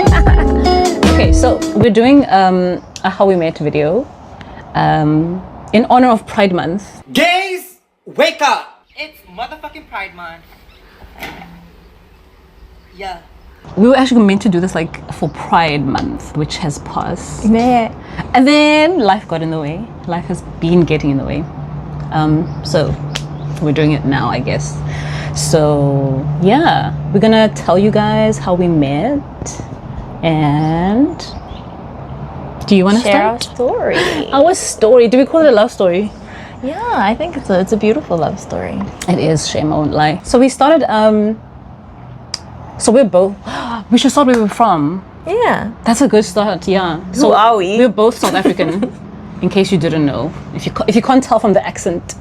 Okay, so we're doing a how we met video in honor of Pride Month. Gays, wake up! It's motherfucking Pride Month. Yeah. We were actually meant to do this like for Pride Month, which has passed. Yeah. And then life got in the way. Life has been getting in the way. So we're doing it now, I guess. So yeah, we're gonna tell you guys how we met. And do you want to Share our start? story. Our story. Do we call it a love story? Yeah, I think it's a beautiful love story. It is. Shame, I won't lie. So we started. So we're both. We should start where we're from. Yeah. That's a good start. Yeah. Who are we? We're both South African. In case you didn't know, if you can't tell from the accent.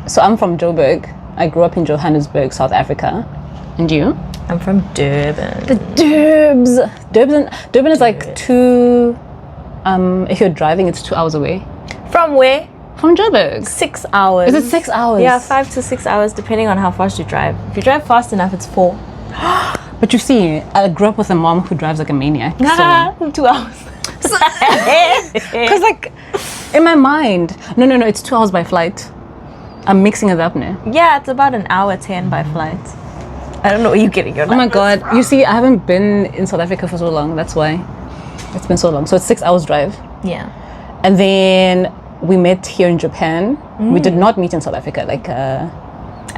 So I'm from Joburg. I grew up in Johannesburg, South Africa. And you? I'm from Durban. The Durbs. Durban is like two. If you're driving, it's 2 hours away. From where? From Joburg. 6 hours. Is it 6 hours? Yeah, 5 to 6 hours depending on how fast you drive. If you drive fast enough, it's 4. But you see, I grew up with a mom who drives like a maniac. So 2 hours. because like in my mind, no, it's 2 hours by flight. I'm mixing it up now. Yeah, it's about an hour 10 by flight. I don't know where you're getting your Oh my numbers god! from. You see, I haven't been in South Africa for so long. That's why it's been so long. So it's 6 hours drive, Yeah. and then we met here in Japan. We did not meet in South Africa. Like, I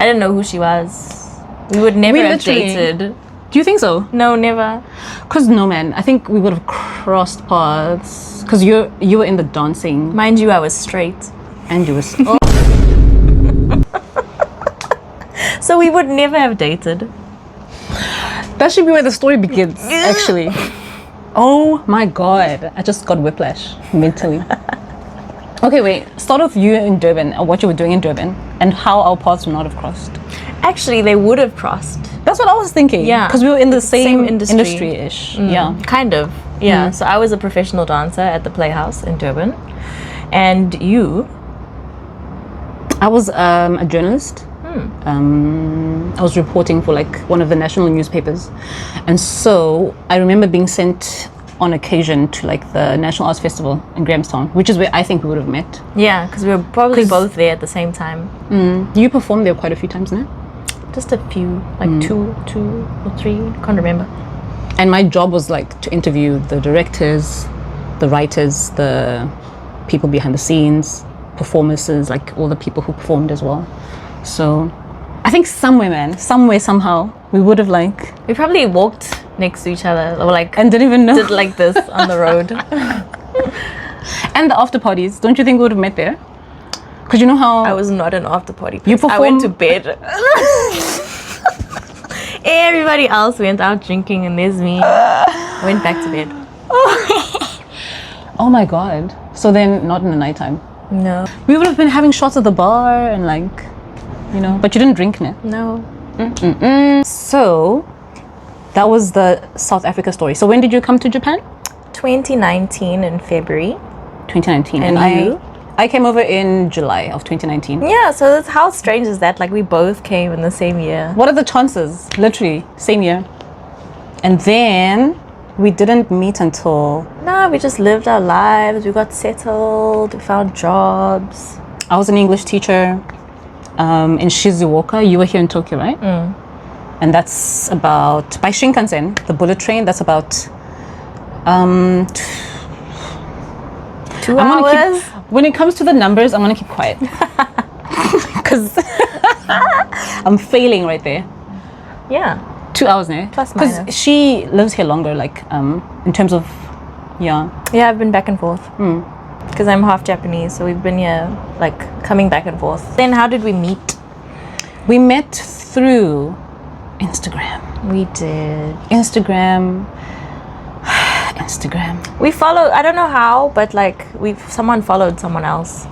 didn't know who she was. We would never We have literally- dated. do you think so? No, never. Cause no, man. I think we would have crossed paths. Cause you were in the dancing, Mind you, I was straight. and you were. Oh. So we would never have dated. That should be where the story begins, actually. Oh my god, I just got whiplash mentally. Okay, wait. Start off you in Durban, or what you were doing in Durban, and how our paths would not have crossed. Actually, they would have crossed. That's what I was thinking. Yeah. Because we were in the Same same industry. industry-ish. Yeah. Kind of. Yeah. So I was a professional dancer at the Playhouse in Durban. And you? I was a journalist. I was reporting for like one of the national newspapers, and so I remember being sent on occasion to like the National Arts Festival in Grahamstown, which is where I think we would have met. Yeah, because we were probably 'Cause- both there at the same time. You performed there quite a few times now, Just a few, like two or three, can't remember. and my job was like to interview the directors, the writers, the people behind the scenes, performances, like all the people who performed as well. So I think somewhere, somehow, we would have like, We probably walked next to each other or like and didn't even know. did like this on the road. And the after parties, don't you think we would have met there? Because you know how I was not an after party You person. I went to perform- bed. Everybody else went out drinking and there's me. Went back to bed. oh my god. So then not in the nighttime. No. We would have been having shots at the bar and like, you know, but you didn't drink, ne? No. So that was the South Africa story. So when did you come to Japan? 2019 in February. 2019. And you? I came over in July of 2019. Yeah, so that's how strange is that? Like we both came in the same year. What are the chances? Literally, same year. And then we didn't meet until No, we just lived our lives. We got settled. We found jobs. I was an English teacher in Shizuoka. You were here in Tokyo, right? And that's about, by Shinkansen, the bullet train, that's about 2 I'm gonna hours. when it comes to the numbers, I'm gonna keep quiet. Because I'm failing right there. Yeah. 2 hours now. Plus minus. Because she lives here longer, like in terms of, yeah. Yeah, I've been back and forth. Because I'm half Japanese, so we've been here, like, coming back and forth. Then how did we meet? We met through Instagram. We did. Instagram. We followed, I don't know how, but like, someone followed someone else.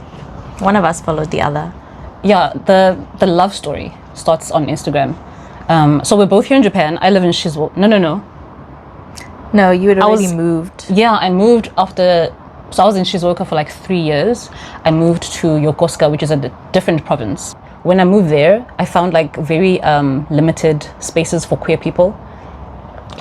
One of us followed the other. Yeah, the love story starts on Instagram. So we're both here in Japan. I live in Shizuoka. No. No, you had already was- moved. Yeah, I moved after So I was in Shizuoka for like 3 years. I moved to Yokosuka, which is a different province. When I moved there, I found like very limited spaces for queer people.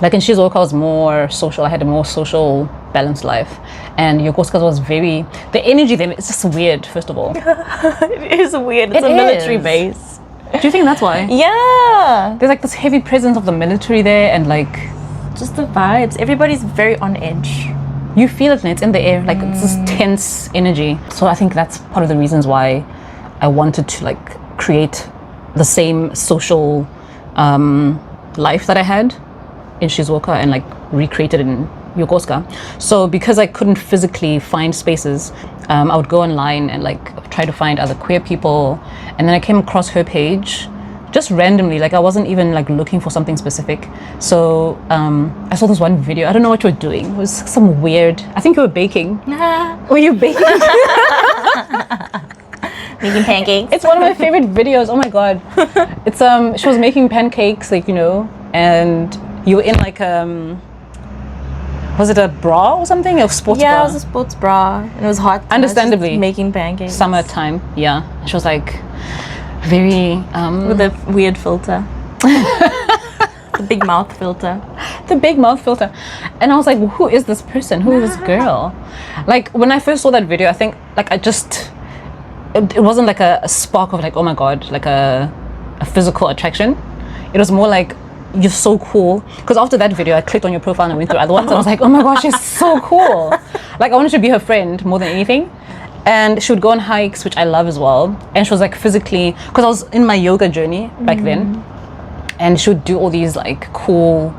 Like in Shizuoka, I was more social. I had a more social, balanced life. And Yokosuka was very, the energy there, it's just weird, first of all. It is weird. It's It a military is. base. Do you think that's why? Yeah. There's like this heavy presence of the military there, and like, Just the vibes. Everybody's very on edge. you feel it and it's in the air, like it's this tense energy. So I think that's part of the reasons why I wanted to like create the same social life that I had in Shizuoka and like recreate it in Yokosuka. So because I couldn't physically find spaces, I would go online and like try to find other queer people. And then I came across her page just randomly, like I wasn't even like looking for something specific. So I saw this one video. I don't know what you were doing. It was some weird, I think you were baking. Were you baking? Making pancakes. It's one of my favorite videos. Oh my god. It's she was making pancakes, like, you know, and you were in like was it a bra or something? A sports Yeah, bra? it was a sports bra. And it was hot. and I was just Understandably. making pancakes. Summertime, yeah. She was like very With a weird filter. The big mouth filter. the big mouth filter. And I was like, who is this person? Who is this girl? Like when I first saw that video, I think like I just it wasn't like a spark of like, oh my god, like a physical attraction. It was more like, you're so cool. Because after that video, I clicked on your profile and I went through other ones and I was like, oh my gosh, she's so cool. Like I wanted to be her friend more than anything. And she would go on hikes, which I love as well. And she was like physically, because I was in my yoga journey back then, and she would do all these like cool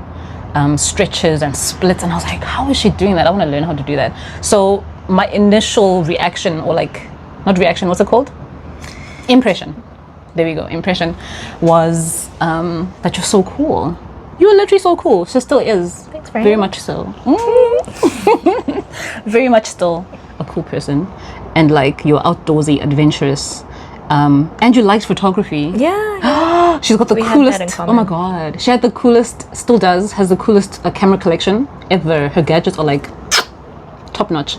stretches and splits, and I was like, how is she doing that? I want to learn how to do that. So my initial reaction, or like, not reaction, what's it called? Impression. There we go. Impression was that you're so cool. You're literally so cool. She still is. Thanks very Very much so. Very much still a cool person. And like, you're outdoorsy, adventurous. And you liked photography. Yeah. She's got the We had that in coolest. Oh common. my god. She had the coolest, still does, has the coolest camera collection ever. Her gadgets are like top notch.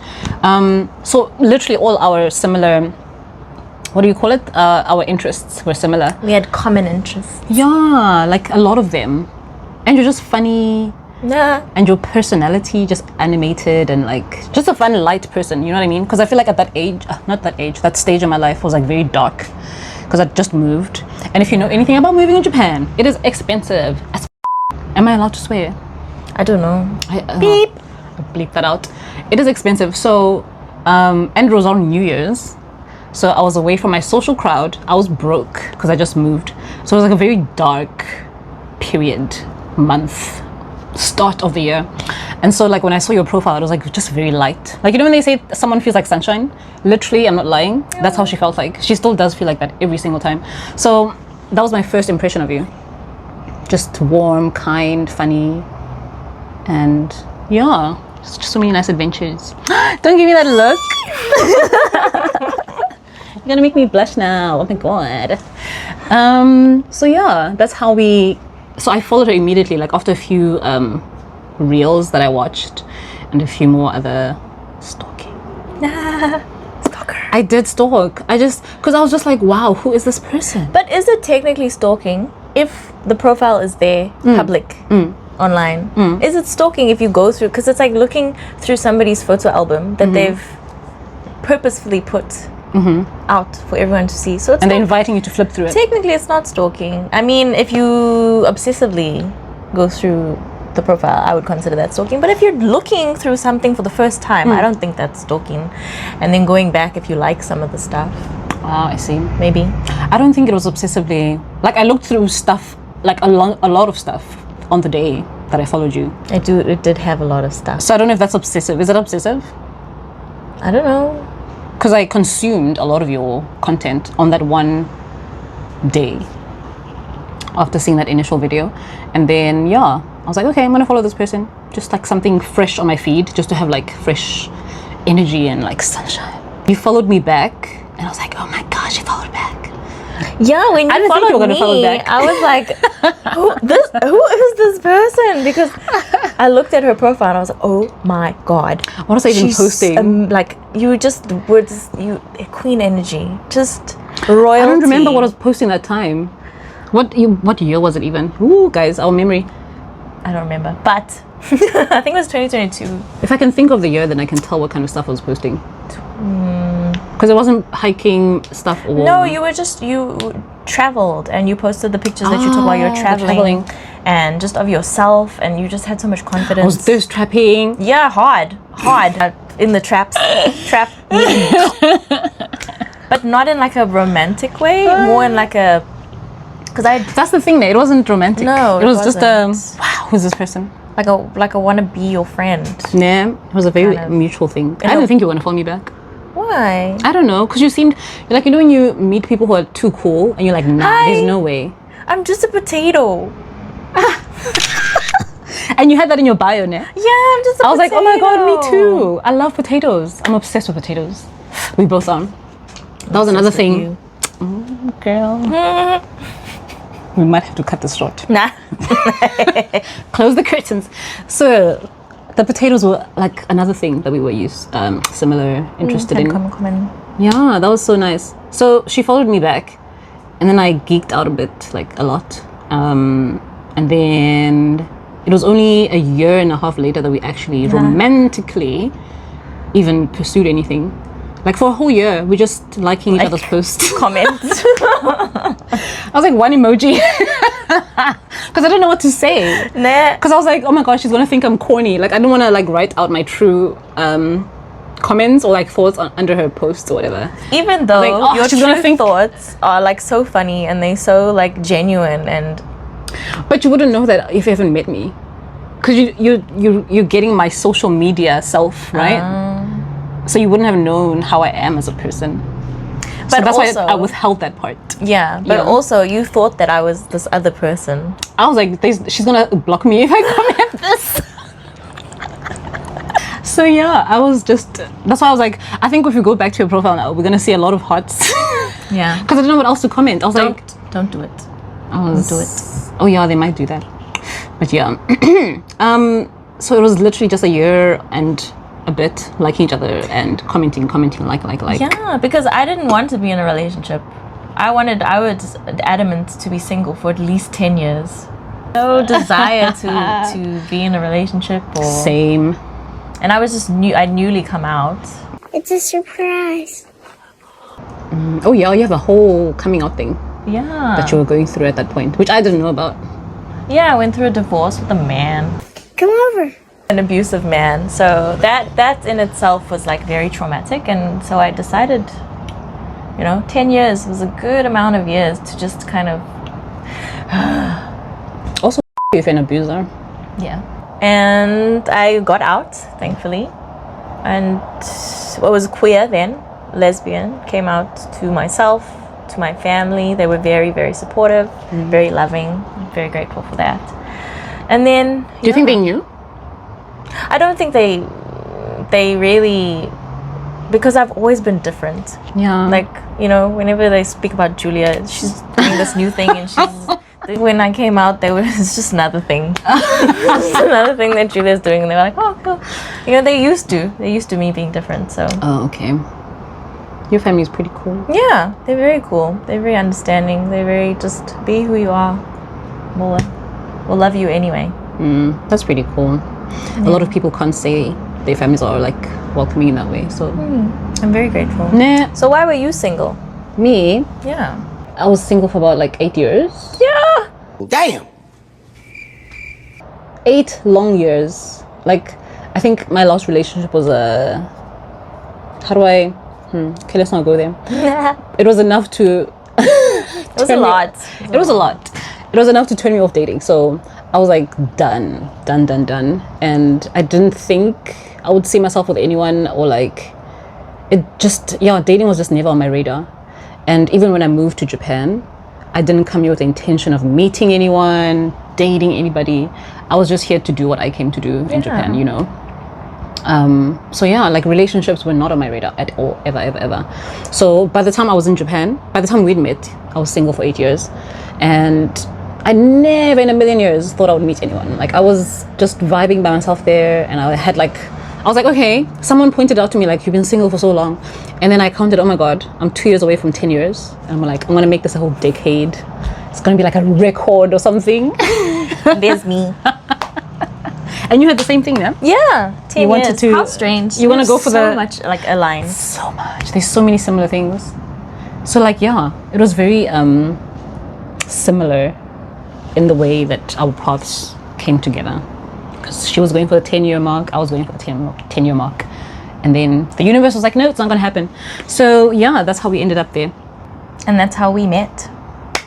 So literally all our similar, what do you call it? Our interests were similar. We had common interests. Yeah, like a lot of them. And you're just funny. Yeah. And your personality just animated and like just a fun, light person, you know what I mean? Because I feel like at that age, that stage of my life was like very dark because I just moved. And if you know anything about moving in Japan, it is expensive as Am I allowed to swear? I don't know. Beep. Bleep that out. It is expensive. So, and it was on New Year's. So I was away from my social crowd. I was broke because I just moved. So it was like a very dark period, month, start of the year. And so like when I saw your profile, it was like just very light. Like, you know when they say someone feels like sunshine? Literally, I'm not lying. That's how she felt like. She still does feel like that every single time. So that was my first impression of you. Just warm, kind, funny, and yeah, just so many nice adventures. Don't give me that look. You're gonna make me blush now. Oh my god. So yeah, that's how so I followed her immediately, like after a few reels that I watched and a few more other stalking. Stalker. I did stalk. Because I was just like, wow, who is this person? But is it technically stalking if the profile is there, public, online? Is it stalking if you go through, because it's like looking through somebody's photo album that they've purposefully put out for everyone to see. So it's And they're not, inviting you to flip through it. technically it's not stalking. I mean, if you obsessively go through the profile, I would consider that stalking. But if you're looking through something for the first time, I don't think that's stalking. And then going back if you like some of the stuff, Ah, I see. maybe. I don't think it was obsessively. Like, I looked through stuff, like a lot of stuff on the day that I followed you. It did have a lot of stuff. So I don't know if that's obsessive. Is it obsessive? I don't know. Because I consumed a lot of your content on that one day after seeing that initial video. And then, yeah, I was like, okay, I'm going to follow this person. Just like something fresh on my feed, just to have like fresh energy and like sunshine. You followed me back, and I was like, oh my gosh, you followed back. Yeah, when you I didn't think followed you were gonna me, follow back. I was like, Who is this person? Because I looked at her profile and I was like, oh my god, What was I even posting? like you just were just queen energy, just royalty. I don't remember what I was posting that time. What year was it even? Ooh, guys, our memory. I don't remember, but I think it was 2022. If I can think of the year, then I can tell what kind of stuff I was posting. Because it wasn't hiking stuff or... No, you traveled and you posted the pictures that you took while you were the traveling, traveling. and just of yourself, and you just had so much confidence. I was thirst trapping. Yeah, hard in the trap, but not in like a romantic way, more in like a, because That's the thing, it wasn't romantic. No, it was just wasn't. wow, who's this person? like a want to be your friend. Yeah, it was a very Kind of. mutual thing. I didn't think you were going to follow me back. Why? I don't know, because you seemed like, you know, when you meet people who are too cool and you're like, nah, Hi. there's no way. I'm just a potato. And you had that in your bio, ne? Yeah, I'm just a I was like, oh my god, me potato. too. I love potatoes. I'm obsessed with potatoes. We both are. That was another thing. Girl. We might have to cut this short. Nah. Close the curtains. So the potatoes were like another thing that we were similar, interested in. Come. Yeah, that was so nice. So she followed me back, and then I geeked out a bit, like a lot. And then it was only a year and a half later that we actually romantically even pursued anything. Like for a whole year, we just liking each other's posts. Comments. I was like one emoji because I don't know what to say. Nah. Because I was like, oh my gosh, she's gonna think I'm corny. Like I don't want to like write out my true comments or like thoughts under her posts or whatever. Even though Like, oh, your she's gonna true think- thoughts are like so funny and they so like genuine, and But you wouldn't know that if you haven't met me, because you're getting my social media self, right? So you wouldn't have known how I am as a person. So But that's also- why I withheld that part. yeah. But Yeah. also you thought that I was this other person. I was like, she's gonna block me if I comment this. So yeah, I was just. That's why I was like, I think if you go back to your profile now, we're gonna see a lot of hearts. Yeah. Because I don't know what else to comment. I was like, Don't do it. I was, do it. Oh yeah, they might do that. But yeah. So it was literally just a year and a bit liking each other and commenting, like. Yeah, because I didn't want to be in a relationship. I was adamant to be single for at least 10 years. No desire to be in a relationship or. Same. And I was just I'd newly come out. It's a surprise. Oh yeah, you have a whole coming out thing Yeah. that you were going through at that point, which I didn't know about. Yeah, I went through a divorce with a man. Come over. An abusive man. So that in itself was like very traumatic, and so I decided, 10 years was a good amount of years to just kind of Also, if you're an abuser. yeah. And I got out, thankfully. And I was queer then, lesbian, came out to myself, to my family. They were very, very supportive, very loving, very grateful for that. And then Do you think they knew? I don't think they really, because I've always been different. Yeah. Like, whenever they speak about Julia, she's doing this new thing, and when I came out, it's just another thing. Just another thing that Julia's doing, and they were like, oh, cool. They're used to me being different, so. Oh, okay. Your family is pretty cool. Yeah, they're very cool. They're very understanding. They're very just be who you are. We'll love you anyway. That's pretty cool. A lot of people can't say their families are like welcoming in that way. So, I'm very grateful. nah. So why were you single? Me, Yeah. I was single for about like 8 years. Yeah. Damn! 8 long years. Like, I think my last relationship was how do I? Okay, let's not go there. It was enough to. It was a lot. It was a lot. It was enough to turn me off dating. So I was like, done. And I didn't think I would see myself with anyone, or like, dating was just never on my radar. And even when I moved to Japan, I didn't come here with the intention of meeting anyone, dating anybody. I was just here to do what I came to do in Japan, So yeah, like relationships were not on my radar at all, ever. So by the time I was in Japan, by the time we'd met, I was single for 8 years. And I never in a million years thought I would meet anyone. Like I was just vibing by myself there, and I was like, okay, someone pointed out to me like, you've been single for so long, and then I counted, oh my god, I'm 2 years away from 10 years, and I'm like, I'm gonna make this a whole decade. It's gonna be like a record or something. There's me. And you had the same thing, yeah? Yeah, 10 You wanted years. to- How strange. you wanna We're go for so the- much like aligned. So much. There's so many similar things. So like, yeah, it was very similar in the way that our paths came together. Because she was going for the 10-year mark, I was going for the 10-year mark. And then the universe was like, no, it's not gonna happen. So yeah, that's how we ended up there. And that's how we met.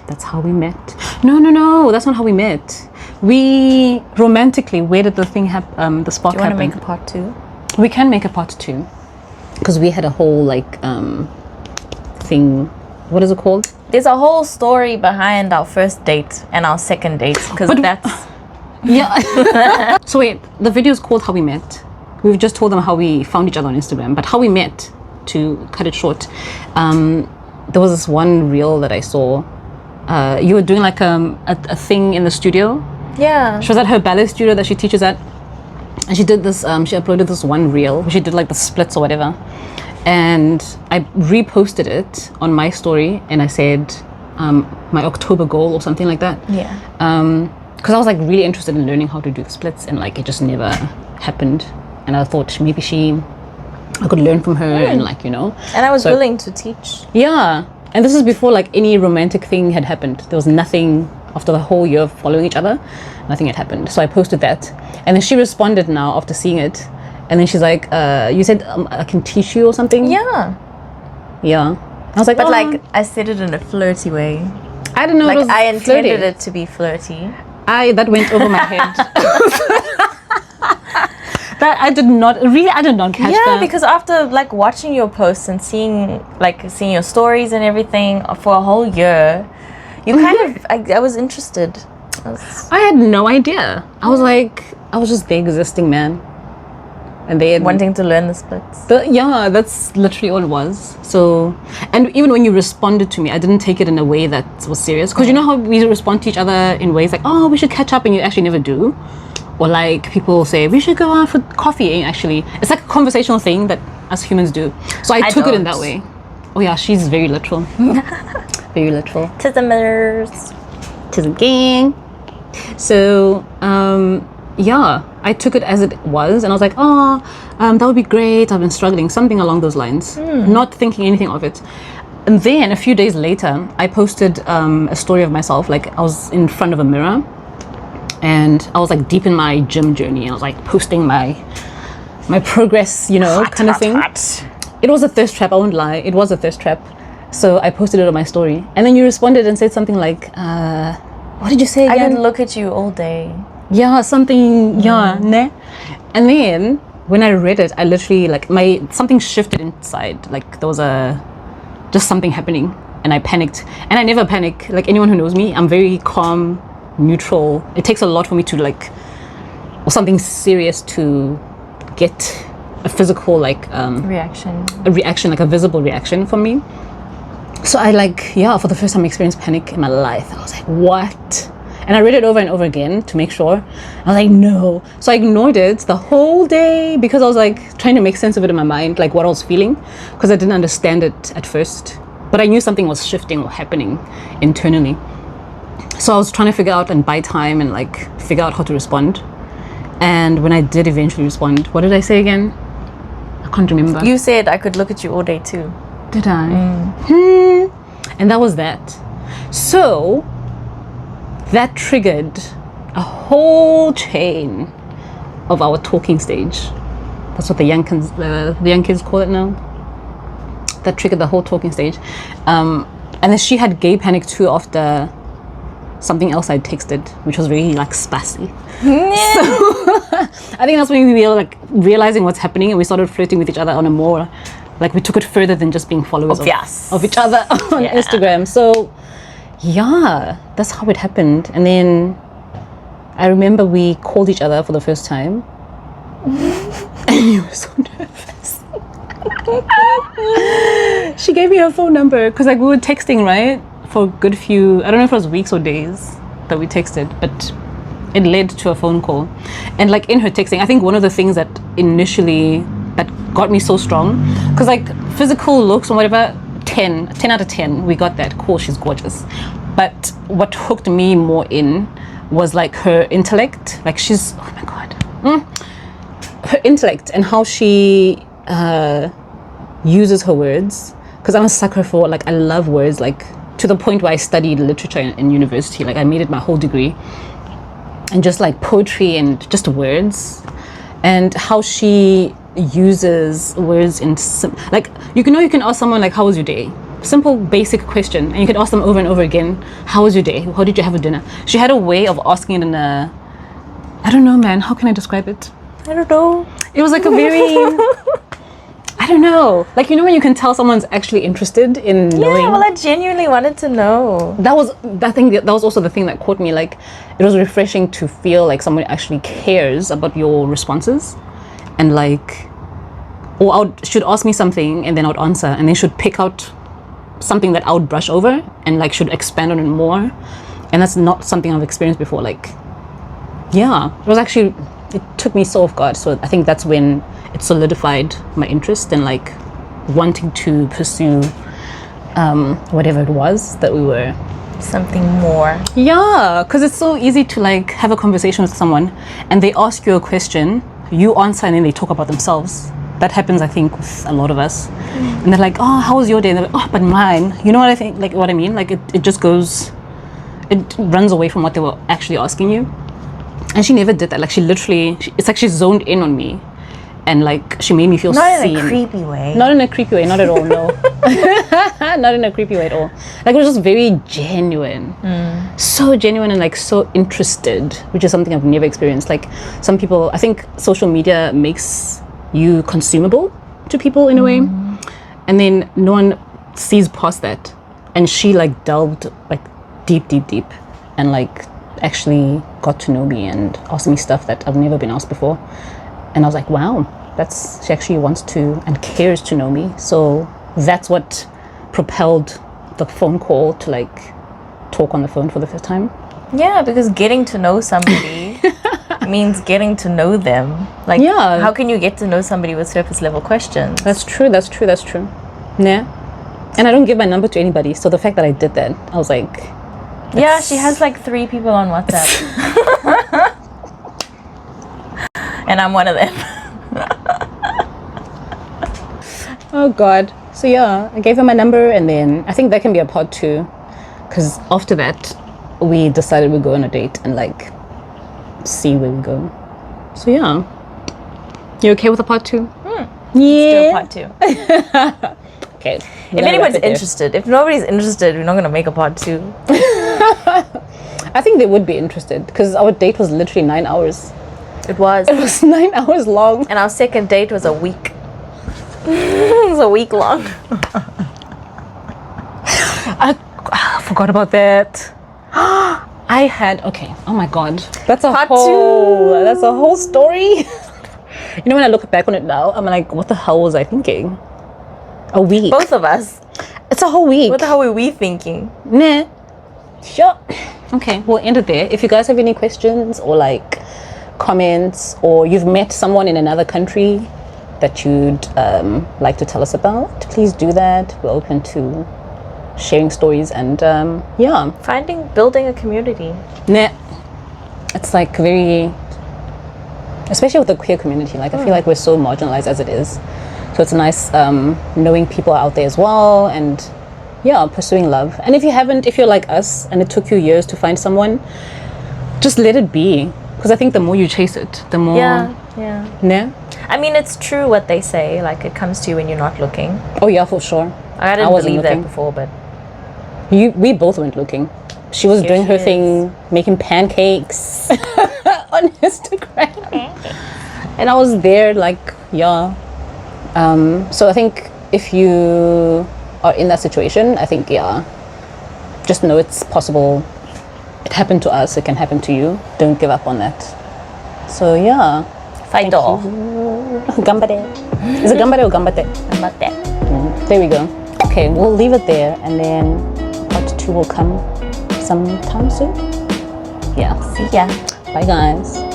That's how we met. No, that's not how we met. We romantically, where did the thing happen? The spark Do you want to happen? make a part 2? We can make a part 2 because we had a whole like thing. What is it called? There's a whole story behind our first date and our second date because But- that's Yeah. So wait, the video is called How We Met. We've just told them how we found each other on Instagram, but how we met, to cut it short, there was this one reel that I saw. You were doing like a thing in the studio. yeah. She was at her ballet studio that she teaches at, and she did this. She uploaded this one reel where she did like the splits or whatever, and I reposted it on my story, and I said my October goal or something like that. Yeah. Because I was like really interested in learning how to do the splits, and like it just never happened. And I thought maybe I could learn from her, and like, you know. And I was So- willing to teach. Yeah. And this is before like any romantic thing had happened. There was nothing after the whole year of following each other. Nothing had happened. So I posted that. And then she responded now after seeing it. And then she's like, you said I can teach you or something? Yeah. Yeah. I was like, But "Oh." like I said it in a flirty way. I didn't know Like it was I intended flirty. it to be flirty. That went over my head. That I did not catch Yeah, that. because after like watching your posts and seeing your stories and everything for a whole year, you kind of I was interested. I had no idea. I was just the existing man. And they had Wanting to learn the splits. yeah, that's literally all it was. So, and even when you responded to me, I didn't take it in a way that was serious. Because you know how we respond to each other in ways like, oh, we should catch up, and you actually never do. Or like people say, we should go out for coffee, and actually, it's like a conversational thing that us humans do. So I took it in that don't. way. Oh yeah, she's very literal. Very literal. Tismers. To the gang. So, yeah, I took it as it was, and I was like, oh, that would be great. I've been struggling, something along those lines, not thinking anything of it. And then a few days later, I posted a story of myself. Like I was in front of a mirror, and I was like deep in my gym journey, and I was like posting my progress, you know, kind of thing. It was a thirst trap. I won't lie, it was a thirst trap. So I posted it on my story, and then you responded and said something like, what did you say I again? didn't look at you all day. Yeah, something, yeah, ne? And then when I read it, I literally like something shifted inside. Like there was just something happening, and I panicked. And I never panic. Like anyone who knows me, I'm very calm, neutral. It takes a lot for me to like, or something serious to get a physical like Reaction. a reaction, like a visible reaction from me. So I for the first time experienced panic in my life. I was like, what? And I read it over and over again to make sure. I was like, no. So I ignored it the whole day because I was like trying to make sense of it in my mind, like what I was feeling, because I didn't understand it at first. But I knew something was shifting or happening internally. So I was trying to figure out and buy time and like figure out how to respond. And when I did eventually respond, what did I say again? I can't remember. You said I could look at you all day too. Did I? And that was that. So that triggered a whole chain of our talking stage. That's what the young kids call it now. That triggered the whole talking stage. And then she had gay panic too after something else I texted, which was really like spassy. I think that's when we were like realizing what's happening, and we started flirting with each other on a more, like we took it further than just being followers of each other on Instagram. So yeah, that's how it happened. And then I remember we called each other for the first time, and you were so nervous. She gave me her phone number because like we were texting, right, for a good few, I don't know if it was weeks or days. that we texted, but it led to a phone call. And like in her texting, I think one of the things that initially that got me so strong, because like physical looks and whatever, 10 out of 10, we got that. Cool, she's gorgeous. But what hooked me more in was like her intellect. Like she's, oh my God. Her intellect and how she uses her words. Because I'm a sucker for, like, I love words, like to the point where I studied literature in university. Like I made it my whole degree. And just like poetry and just words. And how she uses words in, like, you can ask someone like, how was your day? Simple basic question, and you could ask them over and over again, how was your day? How did you have a dinner? She had a way of asking it in a, I don't know, man, how can I describe it? I don't know. It was like a very I don't know, like, you know when you can tell someone's actually interested in knowing. Yeah, well, I genuinely wanted to know. That was also the thing that caught me. Like, it was refreshing to feel like someone actually cares about your responses, and like, or should ask me something and then I would answer, and they should pick out something that I would brush over and like should expand on it more. And that's not something I've experienced before. Like, yeah, it took me so off guard. So I think that's when it solidified my interest in like wanting to pursue whatever it was that we were. Something more. Yeah, because it's so easy to like have a conversation with someone and they ask you a question, you answer, and then they talk about themselves. That happens, I think, with a lot of us. And they're like, oh, how was your day? And they're like, oh, but mine. You know what I think? Like, what I mean? Like, it just goes, it runs away from what they were actually asking you. And she never did that. Like, she literally, it's like she zoned in on me. And like, she made me feel seen. Not in a creepy way. Not in a creepy way, not at all, no. Not in a creepy way at all. Like, it was just very genuine. So genuine and like so interested, which is something I've never experienced. Like, some people, I think social media makes you consumable to people in a way, and then no one sees past that. And she like delved like deep and like actually got to know me and asked me stuff that I've never been asked before. And I was like, wow, she actually wants to and cares to know me. So that's what propelled the phone call to like talk on the phone for the first time. Yeah, because getting to know somebody means getting to know them. Like, Yeah. how can you get to know somebody with surface level questions? That's true. Yeah. And I don't give my number to anybody. So the fact that I did that, I was like, Yeah, she has like 3 people on WhatsApp. And I'm one of them. oh God. So yeah, I gave her my number, and then I think that can be a part 2. Because after that, we decided we'd go on a date and like see where we go. So yeah. You okay with a part 2? Do Yeah. a part 2. Okay. If anyone's interested, if nobody's interested, we're not going to make a part 2. I think they would be interested because our date was literally 9 hours. It was. It was 9 hours long. And our second date was a week. It was a week long. I forgot about that. I had, okay, oh my God. That's a Part whole story. You know, when I look back on it now, I'm like, what the hell was I thinking? A week. Both of us. It's a whole week. What the hell were we thinking? Nah. Sure. Okay, we'll end it there. If you guys have any questions or like comments, or you've met someone in another country that you'd like to tell us about, please do that. We're open to sharing stories and yeah. Building a community. Nah. It's like very, especially with the queer community, like I feel like we're so marginalized as it is. So it's nice knowing people are out there as well, and yeah, pursuing love. And if you're like us and it took you years to find someone, just let it be. Because I think the more you chase it, the more... Yeah. Nah? I mean, it's true what they say. Like, it comes to you when you're not looking. Oh yeah, for sure. I didn't wasn't believe looking. that before, but... We both weren't looking. She was Here doing she her is. thing, making pancakes on Instagram. And I was there like, yeah. So I think if you are in that situation, I think, yeah, just know it's possible. It happened to us, it can happen to you. Don't give up on that. So yeah. Fight all. Gambare. Is it gambare or gambate? About that. There we go. Okay, we'll leave it there, and then part 2 will come sometime soon. Yeah. See ya. Bye, guys.